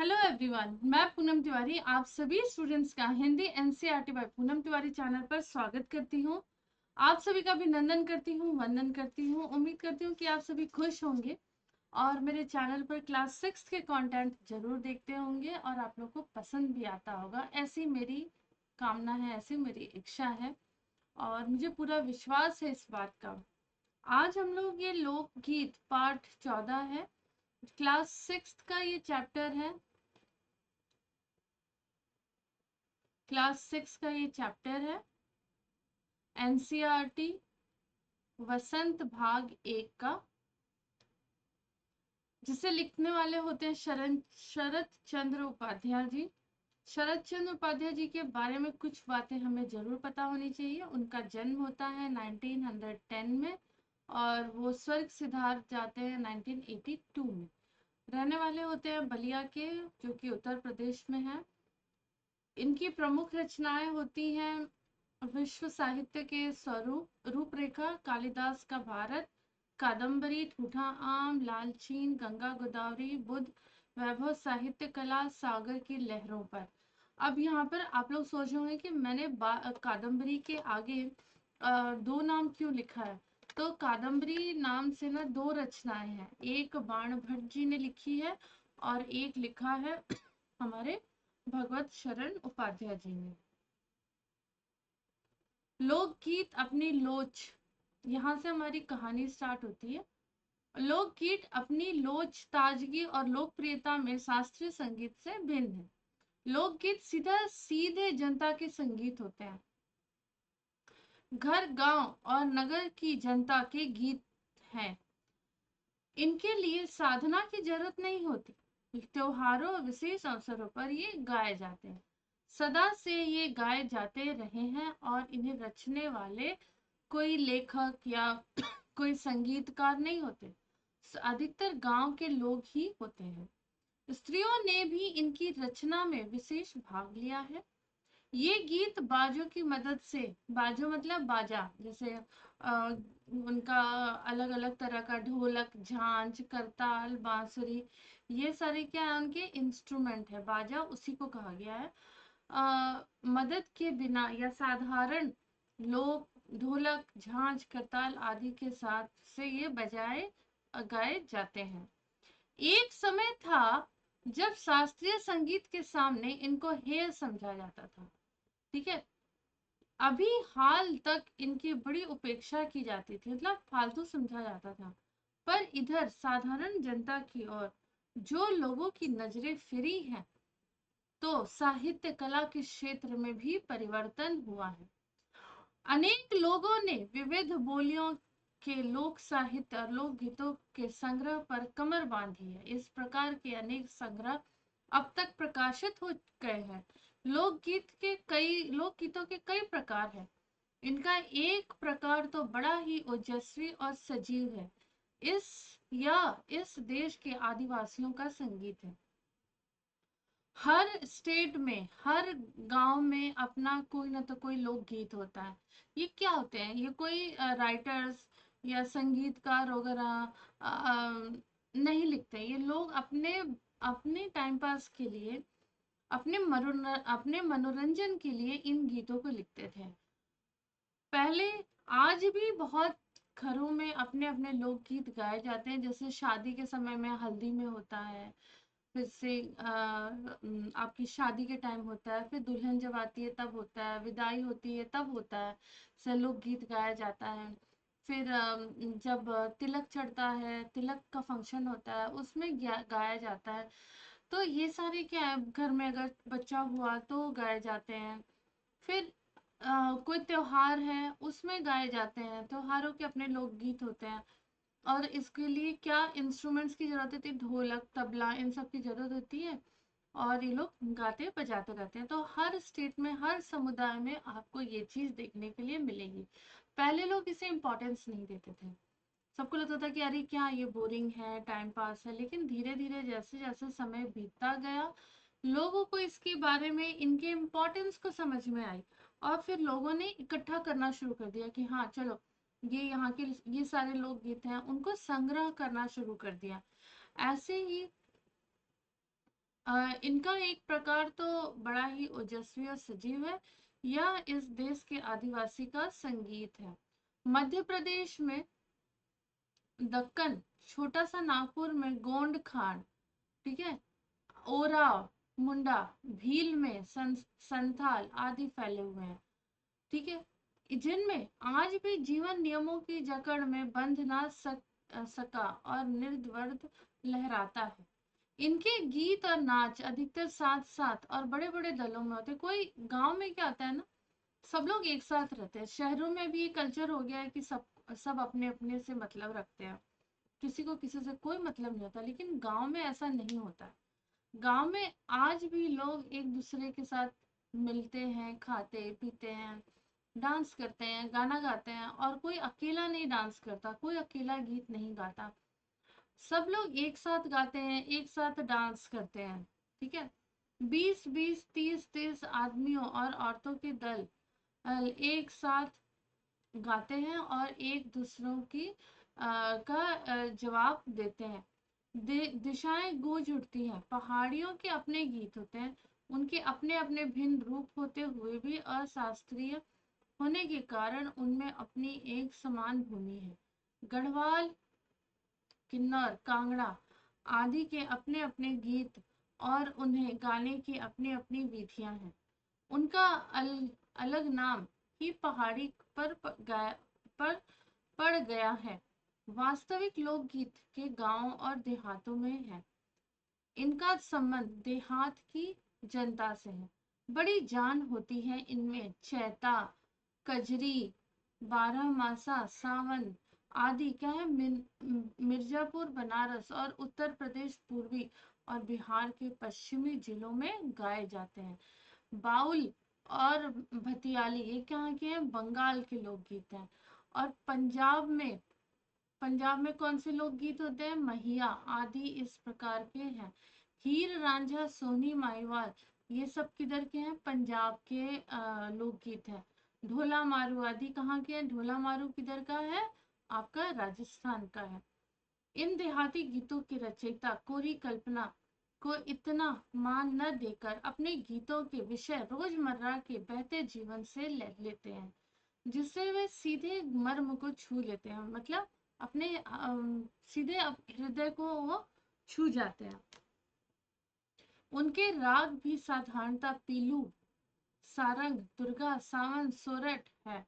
Hello everyone, मैं पूनम तिवारी आप सभी स्टूडेंट्स का Hindi NCERT by Poonam Tiwari channel पर स्वागत करती हूँ। आप सभी का अभिनंदन करती हूँ, वंदन करती हूँ। उम्मीद करती हूँ कि आप सभी खुश होंगे और मेरे चैनल पर क्लास 6 के कंटेंट जरूर देखते होंगे और आप लोग को पसंद भी आता होगा। ऐसी मेरी कामना है, ऐसी मेरी इच्छा है और मुझे पूरा विश्वास है इस बात का। आज हम लोग ये लोकगीत पार्ट 14 है, क्लास 6 का ये चैप्टर है। क्लास 6 का ये चैप्टर है एनसीईआरटी वसंत भाग 1 का, जिसे लिखने वाले होते हैं शरत चंद्र उपाध्याय जी। शरत चंद्र उपाध्याय जी के बारे में कुछ बातें हमें जरूर पता होनी चाहिए। उनका जन्म होता है 1910 में और वो स्वर्ग सिधार जाते हैं 1982 में। रहने वाले होते हैं बलिया के, जो कि उत्तर प्रदेश में है। इनकी प्रमुख रचनाएं होती हैं विश्व साहित्य के स्वरूप, रूपरेखा, कालिदास का भारत, कादम्बरी, ठूठा आम, लालचीन, गंगा गोदावरी, बुद्ध, वैभव साहित्य कला, सागर की लहरों पर। अब यहाँ पर आप लोग सोच रहे होंगे कि मैंने कादम्बरी के आगे दो नाम क्यों लिखा है। तो कादम्बरी नाम से ना दो रचनाएं हैं, एक बाण भट्ट जी ने लिखी है और एक लिखा है हमारे भगवत शरण उपाध्याय जी ने। लोकगीत अपनी लोच, यहाँ से हमारी कहानी स्टार्ट होती है। लोकगीत अपनी लोच, ताजगी और लोकप्रियता में शास्त्रीय संगीत से भिन्न है। लोकगीत सीधे जनता के संगीत होते हैं, घर गांव और नगर की जनता के गीत हैं। इनके लिए साधना की जरूरत नहीं होती। त्योहारों और विशेष अवसरों पर ये गाए जाते हैं। सदा से ये गाए जाते रहे हैं और इन्हें रचने वाले कोई लेखक या कोई संगीतकार नहीं होते, अधिकतर गांव के लोग ही होते हैं। स्त्रियों ने भी इनकी रचना में विशेष भाग लिया है। ये गीत बाजों की मदद से, बाजो मतलब बाजा, जैसे उनका अलग अलग तरह का ढोलक, झांझ, करताल, बांसुरी, ये सारे क्या है, उनके इंस्ट्रूमेंट है। बाजा उसी को कहा गया है। मदद के बिना या साधारण लोग ढोलक, झांझ, करताल आदि के साथ से ये बजाए गाए जाते हैं। एक समय था जब शास्त्रीय संगीत के सामने इनको हेय समझा जाता था। ठीक है, अभी हाल तक इनकी बड़ी उपेक्षा की जाती थी, मतलब फालतू समझा जाता था। पर इधर साधारण जनता की ओर जो लोगों की नजरें फिरी हैं, तो साहित्य कला के क्षेत्र में भी परिवर्तन हुआ है। अनेक लोगों ने विविध बोलियों के लोक साहित्य और लोक गीतों के संग्रह पर कमर बांधी है। इस प्रकार के अनेक संग्रह अब तक प्रकाशित हो गए हैं। लोकगीतों के कई प्रकार हैं। इनका एक प्रकार तो बड़ा ही ओजस्वी और सजीव है। इस इस देश के आदिवासियों का संगीत है। हर स्टेट में, हर गांव में अपना कोई ना तो कोई लोकगीत होता है। ये क्या होते हैं, ये कोई राइटर्स या संगीतकार वगैरह नहीं लिखते। ये लोग अपने अपने टाइम पास के लिए, अपने मनोरंजन के लिए इन गीतों को लिखते थे पहले। आज भी बहुत घरों में अपने अपने लोकगीत गाए जाते हैं। जैसे शादी के समय में हल्दी में होता है, फिर से आपकी शादी के टाइम होता है, फिर दुल्हन जब आती है तब होता है, विदाई होती है तब होता है, से लोकगीत गाया जाता है। फिर जब तिलक चढ़ता है, तिलक का फंक्शन होता है, उसमें गाया जाता है। तो ये सारे क्या है, घर में अगर बच्चा हुआ तो गाए जाते हैं। फिर कोई त्योहार है उसमें गाए जाते हैं। त्योहारों के अपने लोकगीत होते हैं और इसके लिए क्या इंस्ट्रूमेंट्स की जरूरत होती है, ढोलक, तबला, इन सब की जरूरत होती है और ये लोग गाते बजाते रहते हैं। तो हर स्टेट में, हर समुदाय में आपको ये चीज देखने के लिए मिलेगी। पहले लोग इसे इम्पोर्टेंस नहीं देते थे, सबको लगता था कि अरे क्या ये बोरिंग है, टाइम पास है। लेकिन धीरे धीरे जैसे जैसे समय बीतता गया, लोगों को इसके बारे में, इनके इम्पोर्टेंस को समझ में आई और फिर लोगों ने इकट्ठा करना शुरू कर दिया कि हाँ चलो, ये यहाँ के ये सारे लोकगीत हैं, उनको संग्रह करना शुरू कर दिया। ऐसे ही इनका एक प्रकार तो बड़ा ही ओजस्वी और सजीव है। यह इस देश के आदिवासी का संगीत है। मध्य प्रदेश में दक्कन, छोटा सा नागपुर में गोंड खान, ठीक है, ओराव, मुंडा, भील में संथाल आदि फैले हुए हैं, ठीक है, जिनमें आज भी जीवन नियमों की जकड़ में बंध ना सका और निर्द्वंद लहराता है। इनके गीत और नाच अधिकतर साथ साथ और बड़े बड़े दलों में होते हैं। कोई गांव में क्या होता है ना, सब लोग एक साथ रहते हैं। शहरों में भी ये कल्चर हो गया है कि सब सब अपने अपने से मतलब रखते हैं, किसी को किसी से कोई मतलब नहीं होता, लेकिन गांव में ऐसा नहीं होता है। गांव में आज भी लोग एक दूसरे के साथ मिलते हैं, खाते पीते हैं, डांस करते हैं, गाना गाते हैं, और कोई अकेला नहीं डांस करता, कोई अकेला गीत नहीं गाता। सब लोग एक साथ गाते हैं, एक साथ डांस करते हैं, ठीक है। 20-20, 30-30 आदमियों और औरतों के दल एक साथ गाते हैं और एक दूसरों की का जवाब देते हैं। दिशाएं गूंज उठती हैं। पहाड़ियों के अपने गीत होते हैं, उनके अपने अपने भिन्न रूप होते हुए भी अशास्त्रीय होने के कारण उनमें अपनी एक समान भूमि है। गढ़वाल, किन्नौर, कांगड़ा आदि के अपने अपने गीत और उन्हें गाने की अपनी अपनी विधियां हैं। उनका अलग नाम ही पहाड़ी पर पर पड़ गया है। वास्तविक लोकगीत के गांवों और देहातों में है। इनका संबंध देहात की जनता से है। बड़ी जान होती है इनमें। चैता, कजरी, बारहमासा, सावन आदि क्या है, मिर्जापुर, बनारस और उत्तर प्रदेश पूर्वी और बिहार के पश्चिमी जिलों में गाए जाते हैं। बाउल और भतियाली ये कहाँ के हैं, बंगाल के लोकगीत हैं। और पंजाब में कौन से लोकगीत होते हैं, महिया आदि इस प्रकार के हैं। हीर रांझा, सोनी माहीवाल ये सब किधर के हैं, पंजाब के लोकगीत हैं। ढोला मारू आदि कहाँ के हैं, ढोला मारू किधर का है, आपका राजस्थान का है। इन देहाती गीतों के रचयिता कोरी कल्पना को इतना मान न देकर अपने गीतों के विषय रोजमर्रा के बहते जीवन से लेते हैं, जिससे वे सीधे मर्म को छू लेते हैं। मतलब अपने सीधे हृदय को वो छू जाते हैं। उनके राग भी साधारणता पीलू, सारंग, दुर्गा, सावन, सोरठ है।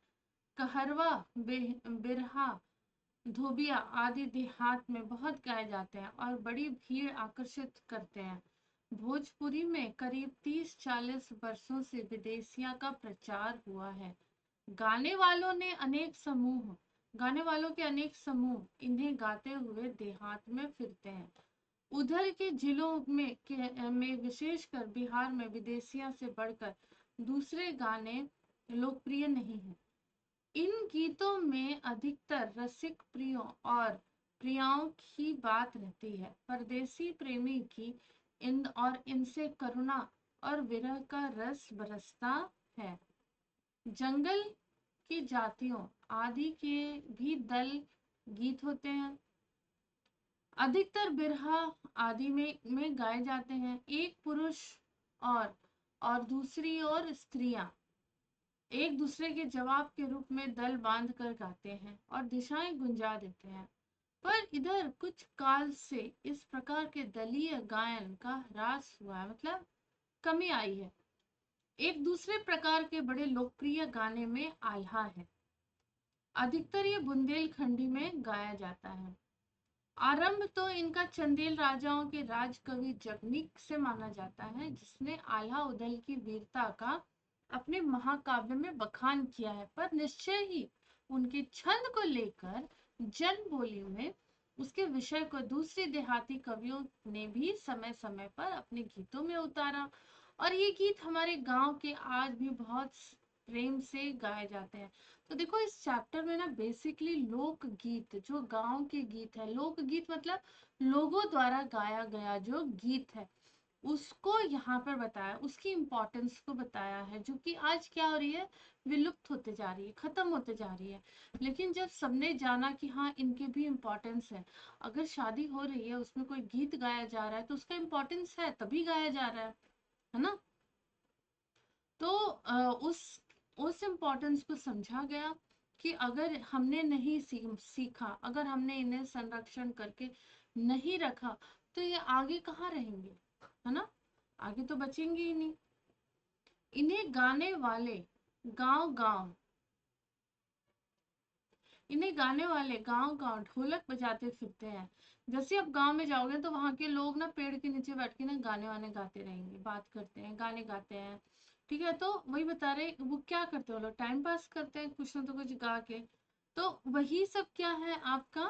कहरवा, बिरहा, धोबिया आदि देहात में बहुत गाए जाते हैं और बड़ी भीड़ आकर्षित करते हैं। भोजपुरी में करीब 30-40 वर्षों से विदेशिया का प्रचार हुआ है। गाने वालों के अनेक समूह इन्हें गाते हुए देहात में फिरते हैं। उधर के जिलों में विशेषकर बिहार में विदेशिया से बढ़कर दूसरे गाने लोकप्रिय नहीं हैं। इन गीतों में अधिकतर रसिक प्रियों और प्रियाओं की बात रहती है। परदेसी प्रेमी की इनसे करुणा और विरह का रस बरसता है। जंगल की जातियों आदि के भी दल गीत होते हैं, अधिकतर बिरहा आदि में गाए जाते हैं। एक पुरुष और दूसरी ओर स्त्रियां एक दूसरे के जवाब के रूप में दल बांध कर गाते हैं और दिशाएं गुंजा देते हैं। पर इधर कुछ काल से इस प्रकार के दलीय गायन का ह्रास हुआ है, मतलब कमी आई है। एक दूसरे प्रकार के बड़े लोकप्रिय गाने में आल्हा है। अधिकतर ये बुंदेलखंडी में गाया जाता है। आरंभ तो इनका चंदेल राजाओं के राजकवि जगनीक से माना जाता है, जिसने आल्हा उदल की वीरता का अपने महाकाव्य में बखान किया है। पर निश्चय ही उनके छंद को लेकर जन बोली में उसके विषय को दूसरे देहाती कवियों ने भी समय समय पर अपने गीतों में उतारा, और ये गीत हमारे गांव के आज भी बहुत प्रेम से गाए जाते हैं। तो देखो इस चैप्टर में ना बेसिकली लोक गीत, जो गांव के गीत है, लोक गीत मतलब लोगों द्वारा गाया गया जो गीत है, उसको यहाँ पर बताया, उसकी इम्पोर्टेंस को बताया है, जो कि आज क्या हो रही है, विलुप्त होते जा रही है, खत्म होते जा रही है। लेकिन जब सबने जाना कि हाँ इनके भी इम्पोर्टेंस है, अगर शादी हो रही है उसमें कोई गीत गाया जा रहा है तो उसका इम्पोर्टेंस है, तभी गाया जा रहा है ना। तो उस इम्पोर्टेंस को समझा गया कि अगर हमने नहीं सीखा, अगर हमने इन्हें संरक्षण करके नहीं रखा, तो ये आगे कहाँ रहेंगे, है ना, आगे तो बचेंगे ही नहीं। इन्हें गाने वाले गांव गांव इन्हें गाने वाले गांव गांव ढोलक बजाते फिरते हैं। जैसे आप गांव में जाओगे तो वहां के लोग ना पेड़ के नीचे बैठ के ना गाने वाने गाते रहेंगे, बात करते हैं, गाने गाते हैं। ठीक है, तो वही बता रहे वो क्या करते हैं, वो लोग टाइम पास करते हैं कुछ ना तो कुछ गा के। तो वही सब क्या है, आपका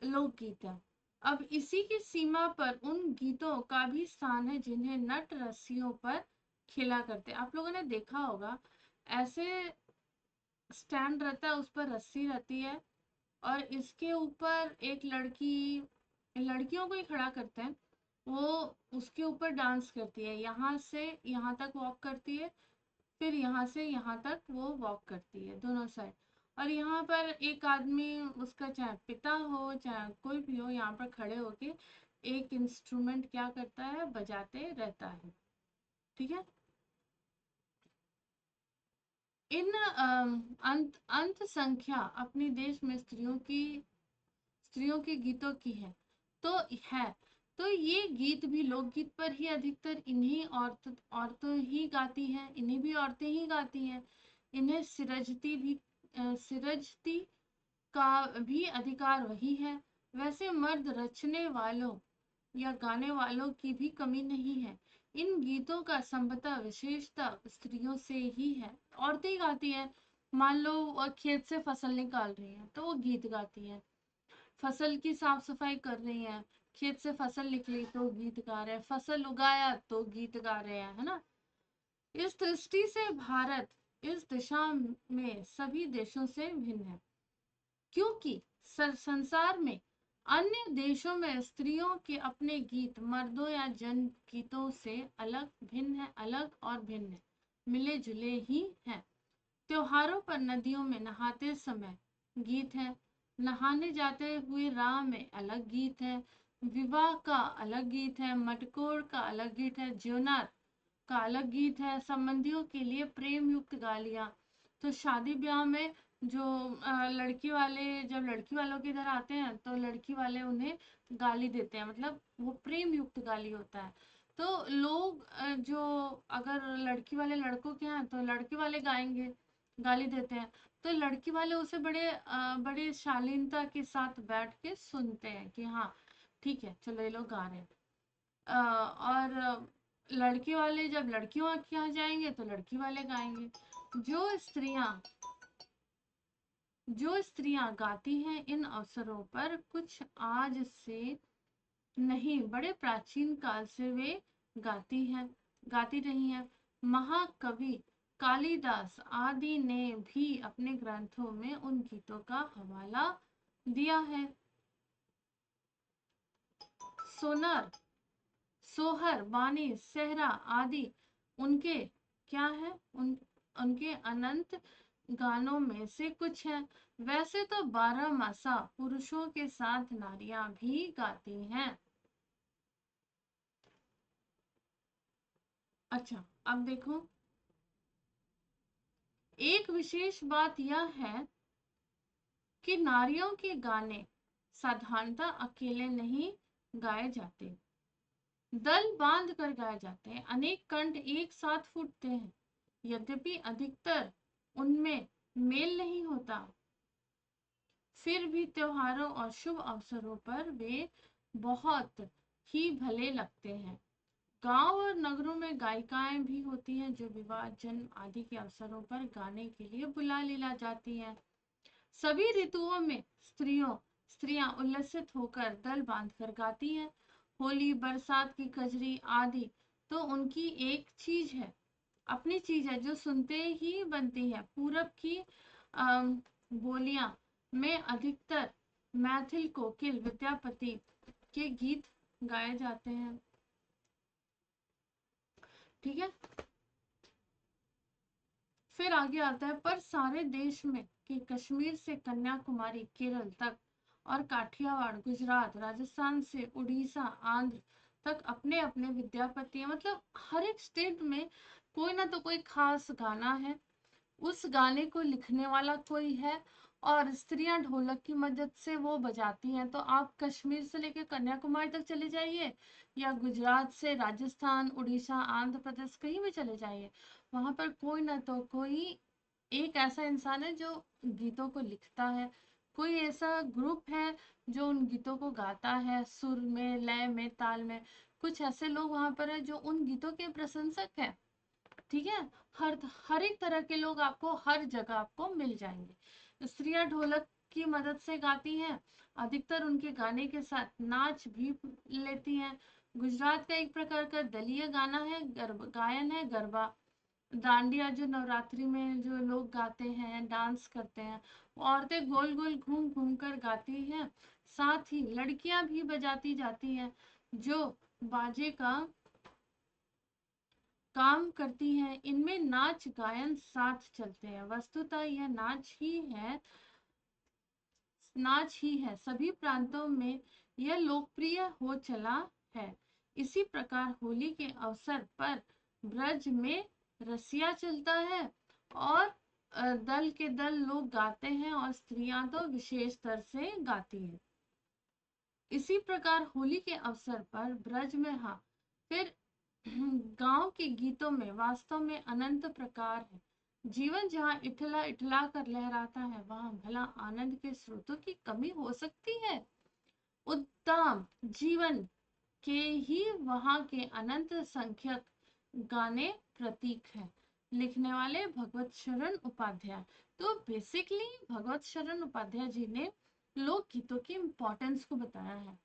लोकगीत है। अब इसी की सीमा पर उन गीतों का भी स्थान है जिन्हें नट रस्सियों पर खेला करते। आप लोगों ने देखा होगा, ऐसे स्टैंड रहता है, उस पर रस्सी रहती है, और इसके ऊपर एक लड़की, लड़कियों को ही खड़ा करते हैं, वो उसके ऊपर डांस करती है, यहाँ से यहाँ तक वॉक करती है, फिर यहाँ से यहाँ तक वो वॉक करती है दोनों साइड। और यहाँ पर एक आदमी, उसका चाहे पिता हो चाहे कोई भी हो, यहाँ पर खड़े होके एक इंस्ट्रूमेंट क्या करता है, बजाते रहता है। ठीक है, इन अंत संख्या अपने देश में स्त्रियों के गीतों की है, तो है तो ये गीत भी लोकगीत पर ही अधिकतर इन्हीं औरतों ही गाती हैं, इन्हें भी औरतें ही गाती हैं। इन्हें सिरजती का भी अधिकार वही है। वैसे मर्द रचने वालों या गाने वालों की भी कमी नहीं है। इन गीतों का संभवतः विशेषता स्त्रियों से ही है, औरतें ही गाती हैं। मान लो खेत से फसल निकाल रही हैं तो वो गीत गाती हैं, फसल की साफ सफाई कर रही हैं, खेत से फसल निकली तो गीत गा रहे हैं, फसल उगाया तो गीत गा रहे हैं, है ना। इस दृष्टि से भारत इस दिशा में सभी देशों से भिन्न है, क्योंकि संसार में अन्य देशों में स्त्रियों के अपने गीत मर्दों या जन गीतों से अलग भिन्न है, अलग और भिन्न है, मिले जुले ही हैं। त्योहारों पर नदियों में नहाते समय गीत है, नहाने जाते हुए राह में अलग गीत है, विवाह का अलग गीत है, मटकोर का अलग गीत है, ज्योनार का अलग गीत है, संबंधियों के लिए प्रेम युक्त गालियां। तो शादी ब्याह में जो लड़की वाले जब लड़की वालों के इधर आते हैं तो लड़की वाले उन्हें गाली देते हैं, मतलब वो प्रेम युक्त गाली होता है। तो लोग जो अगर लड़की वाले लड़कों के हैं तो लड़के वाले गाएंगे, गाली देते हैं, तो लड़की वाले उसे बड़े शालीनता के साथ बैठ के सुनते हैं कि हाँ ठीक है चलो ये लोग गा रहे हैं। और लड़के वाले जब लड़कियों के यहाँ जाएंगे तो लड़की वाले गाएंगे। जो स्त्रियां जो स्त्रियां गाती हैं इन अवसरों पर कुछ आज से नहीं, बड़े प्राचीन काल से वे गाती रही हैं। महाकवि कालिदास आदि ने भी अपने ग्रंथों में उन गीतों का हवाला दिया है। सोनर, सोहर, बानी, सेहरा आदि उनके क्या है, उनके अनंत गानों में से कुछ है। वैसे तो 12 मासा पुरुषों के साथ नारियां भी गाती हैं। अच्छा, अब देखो, एक विशेष बात यह है कि नारियों के गाने साधारणतः अकेले नहीं गाए जाते, दल बांध कर गाए जाते हैं, अनेक कंठ एक साथ फूटते हैं। यद्यपि अधिकतर उनमें मेल नहीं होता, फिर भी त्योहारों और शुभ अवसरों पर वे बहुत ही भले लगते हैं। गांव और नगरों में गायिकाएं भी होती हैं जो विवाह, जन्म आदि के अवसरों पर गाने के लिए बुला ला जाती हैं। सभी ऋतुओं में स्त्रियां उल्लसित होकर दल बांधकर गाती हैं। होली, बरसात की कजरी आदि तो उनकी एक चीज है, अपनी चीज है जो सुनते ही बनती है। पूरब की बोलियां में अधिकतर मैथिल, कोकिल, विद्यापति के गीत गाए जाते हैं। ठीक है। फिर आगे आता है, पर सारे देश में कि कश्मीर से कन्याकुमारी केरल तक और काठियावाड़ गुजरात राजस्थान से उड़ीसा आंध्र तक अपने अपने विद्यापति हैं। मतलब हर एक स्टेट में कोई ना तो कोई खास गाना है, उस गाने को लिखने वाला कोई है और स्त्रियां ढोलक की मदद से वो बजाती हैं। तो आप कश्मीर से लेकर कन्याकुमारी तक चले जाइए या गुजरात से राजस्थान उड़ीसा आंध्र प्रदेश कहीं भी चले जाइए, वहां पर कोई ना तो कोई एक ऐसा इंसान है जो गीतों को लिखता है, कोई ऐसा ग्रुप है जो उन गीतों को गाता है सुर में लय में ताल में। कुछ ऐसे लोग वहां पर है जो उन गीतों के प्रशंसक है। ठीक है। हर एक तरह के लोग आपको हर जगह आपको मिल जाएंगे। स्त्रियां ढोलक की मदद से गाती हैं, अधिकतर उनके गाने के साथ नाच भी लेती हैं। गुजरात का एक प्रकार का दलीय गाना है, गायन है गरबा, डांडिया जो नवरात्रि में जो लोग गाते हैं डांस करते हैं। औरतें गोल गोल घूम घूम कर गाती हैं, साथ ही लड़कियां भी बजाती जाती हैं जो बाजे का काम करती हैं। इनमें नाच गायन साथ चलते हैं। वस्तुतः यह नाच ही है, सभी प्रांतों में यह लोकप्रिय हो चला है। इसी प्रकार होली के अवसर पर ब्रज में रसिया चलता है और दल के दल लोग गाते हैं और स्त्रियां तो विशेष स्तर से गाती हैं। इसी प्रकार होली के अवसर पर ब्रज में, हाँ, फिर गांव के गीतों में वास्तव में अनंत प्रकार है। जीवन जहाँ इठला इठला कर लहराता है, वहां भला आनंद के स्रोतों की कमी हो सकती है? उत्तम जीवन के ही वहां के अनंत संख्यक गाने प्रतीक है। लिखने वाले भगवत शरण उपाध्याय। तो बेसिकली भगवत शरण उपाध्याय जी ने लोकगीतों की इम्पोर्टेंस को बताया है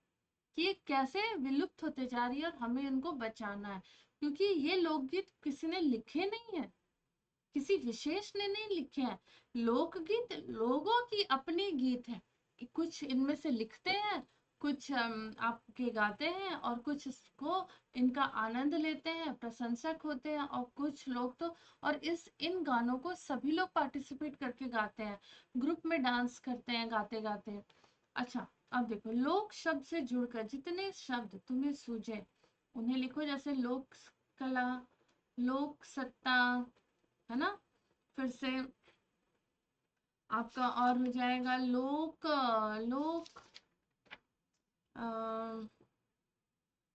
कि ये कैसे विलुप्त होते जा रही है और हमें इनको बचाना है। क्योंकि ये लोकगीत किसी ने लिखे नहीं है, किसी विशेष ने नहीं लिखे हैं। लोकगीत लोगों की अपनी गीत है। कुछ इनमें से लिखते हैं, कुछ आपके गाते हैं और कुछ इसको इनका आनंद लेते हैं, प्रशंसक होते हैं, और कुछ लोग तो और इन गानों को सभी लोग पार्टिसिपेट करके गाते हैं, ग्रुप में डांस करते हैं गाते गाते। अच्छा, अब देखो, लोक शब्द से जुड़कर जितने शब्द तुम्हें सूझे उन्हें लिखो। जैसे लोक कला, लोक सत्ता, है ना। फिर से आपका और हो जाएगा लोक लोक अ,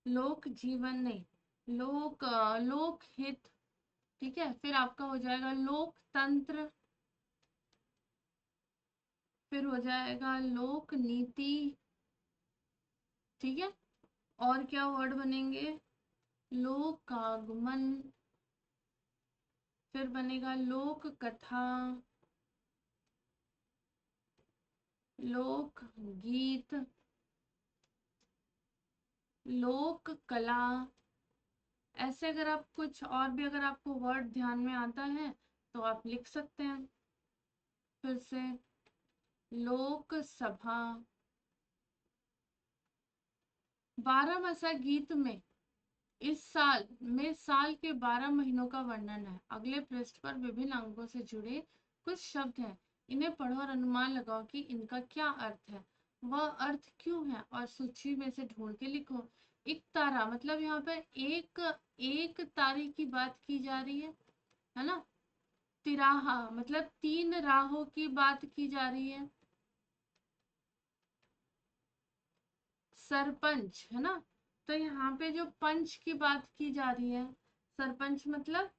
लोक जीवन नहीं, लोक हित। ठीक है। फिर आपका हो जाएगा लोकतंत्र, फिर हो जाएगा लोक नीति। ठीक है। और क्या वर्ड बनेंगे? लोकागमन, फिर बनेगा लोक कथा, लोक गीत, लोक कला। ऐसे अगर आप कुछ और भी अगर आपको वर्ड ध्यान में आता है तो आप लिख सकते हैं। फिर से लोक सभा। 12 मासा गीत में इस साल में साल के 12 महीनों का वर्णन है। अगले पृष्ठ पर विभिन्न अंगों से जुड़े कुछ शब्द हैं, इन्हें पढ़ो और अनुमान लगाओ कि इनका क्या अर्थ है, वह अर्थ क्यों है, और सूची में से ढूंढ के लिखो। एक तारा मतलब यहाँ पर एक एक तारे की बात की जा रही है ना। तिराहा मतलब 3 राहों की बात की जा रही है। सरपंच है ना, तो यहाँ पे जो पंच की बात की जा रही है, सरपंच मतलब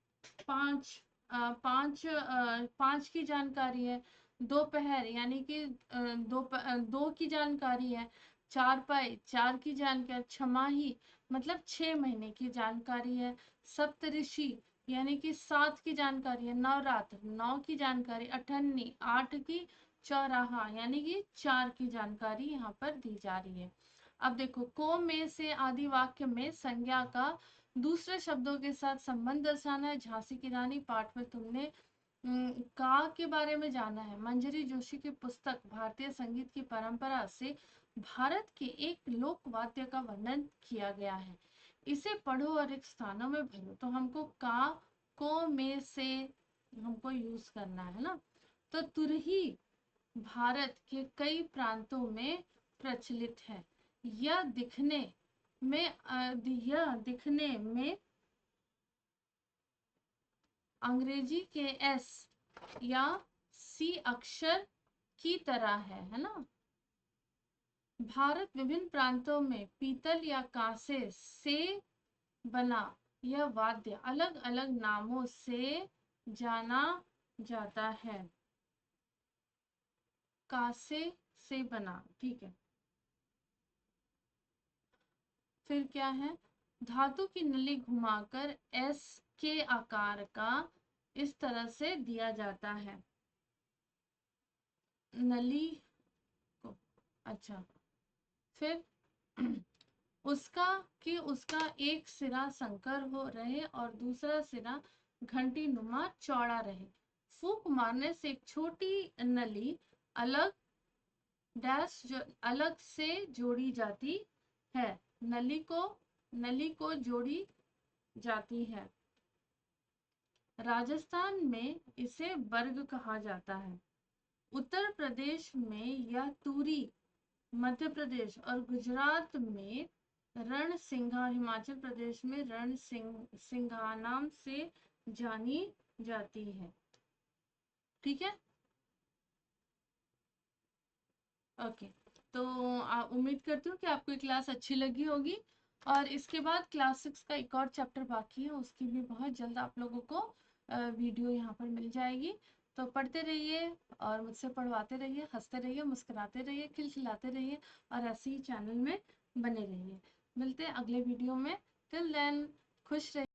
5, 5 की जानकारी है। दोपहर यानी कि दो की जानकारी है। चारपाई 4 की जानकारी। छमाही मतलब 6 महीने की जानकारी है। सप्तऋषि यानी कि 7 की जानकारी है। नवरात्र 9 की जानकारी। अठन्नी 8 की। चौराहा यानी कि 4 की जानकारी यहाँ पर दी जा रही है। अब देखो, को में से आदि वाक्य में संज्ञा का दूसरे शब्दों के साथ संबंध दर्शाना है। झांसी की रानी पाठ में तुमने का के बारे में जाना है। मंजरी जोशी की पुस्तक भारतीय संगीत की परंपरा से भारत के एक लोक वाद्य का वर्णन किया गया है। इसे पढ़ो और एक स्थानों में भरो। तो हमको का, को, में से हमको यूज करना है ना। तो तुरही भारत के कई प्रांतों में प्रचलित है। यह दिखने में अंग्रेजी के एस या सी अक्षर की तरह है ना। भारत विभिन्न प्रांतों में पीतल या कांसे से बना यह वाद्य अलग अलग नामों से जाना जाता है। कांसे से बना, ठीक है। फिर क्या है, धातु की नली घुमाकर एस के आकार का इस तरह से दिया जाता है नली को। अच्छा, फिर उसका एक सिरा संकर हो रहे और दूसरा सिरा घंटी नुमा चौड़ा रहे। फूंक मारने से एक छोटी नली अलग अलग से जोड़ी जाती है। नली को जोड़ी जाती है। राजस्थान में इसे बर्ग कहा जाता है। उत्तर प्रदेश में यह तूरी, मध्य प्रदेश और गुजरात में रणसिंघा, हिमाचल प्रदेश में रणसिंघा नाम से जानी जाती है। ठीक है, ओके। तो उम्मीद करती हूँ कि आपको ये क्लास अच्छी लगी होगी। और इसके बाद क्लास 6 का एक और चैप्टर बाकी है, उसकी भी बहुत जल्द आप लोगों को वीडियो यहाँ पर मिल जाएगी। तो पढ़ते रहिए और मुझसे पढ़वाते रहिए, हंसते रहिए, मुस्कुराते रहिए, खिलखिलाते रहिए और ऐसे ही चैनल में बने रहिए। मिलते हैं अगले वीडियो में। टिल देन खुश रहिए।